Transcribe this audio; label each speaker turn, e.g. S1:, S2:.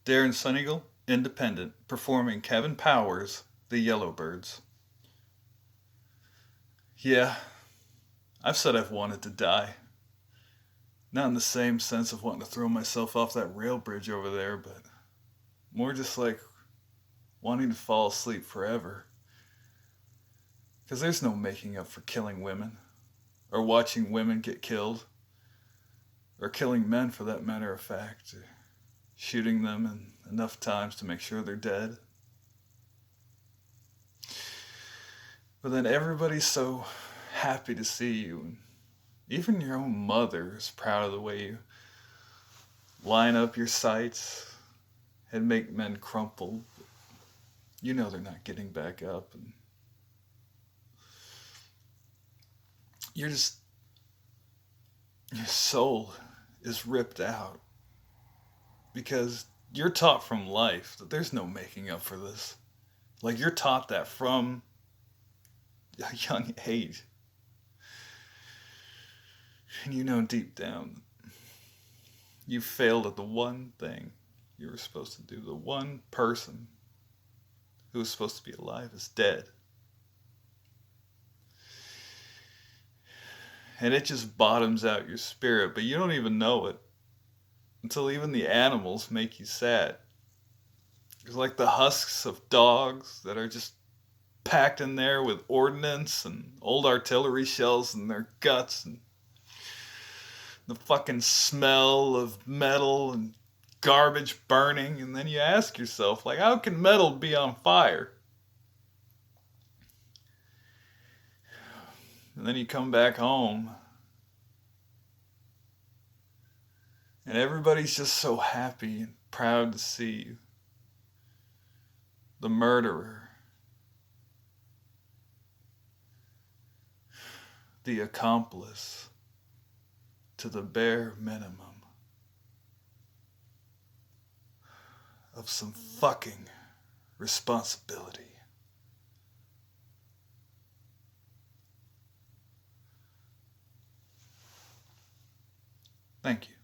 S1: Darren Sunnigel, Independent, performing Kevin Powers, The Yellowbirds. Yeah, I've said I've wanted to die. Not in the same sense of wanting to throw myself off that rail bridge over there, but more just like wanting to fall asleep forever. Because there's no making up for killing women, or watching women get killed, or killing men for that matter of fact, or shooting them enough times to make sure they're dead. But then everybody's so happy to see you, and even your own mother is proud of the way you line up your sights and make men crumple. You know they're not getting back up, and you're just, your soul is ripped out because you're taught from life that there's no making up for this. Like, you're taught that from a young age. And you know deep down you failed at the one thing you were supposed to do. The one person who was supposed to be alive is dead. And it just bottoms out your spirit, but you don't even know it until even the animals make you sad. It's like the husks of dogs that are just packed in there with ordnance and old artillery shells in their guts, and the fucking smell of metal and garbage burning. And then you ask yourself, like, how can metal be on fire? And then you come back home and everybody's just so happy and proud to see you. The murderer, the accomplice to the bare minimum of some fucking responsibility. Thank you.